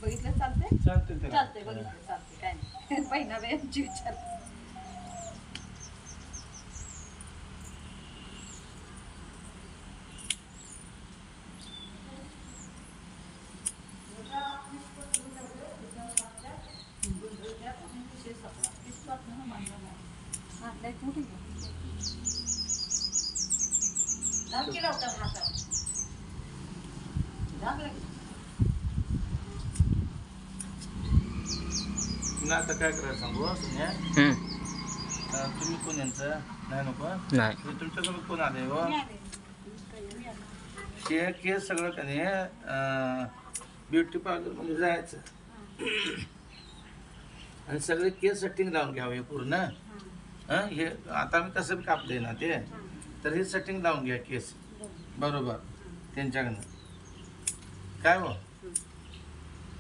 बघितलं चालतंय चालतंय चालतंय बघितलं चालतंय काय नाही पहिना वेळची विचार ना आता काय करायचं सांगू सोन्या तुम्ही कोण यांचं नाही नको नाही तुमच्याकडे कोण आले हो हे केस सगळं का नाही ब्युटी पार्लरमध्ये जायचं आणि सगळे केस सेटिंग लावून घ्यावे पूर्ण हे आता मी कसं कापले ना ते तर हे सेटिंग लावून घ्या केस बरोबर त्यांच्याकडनं काय हो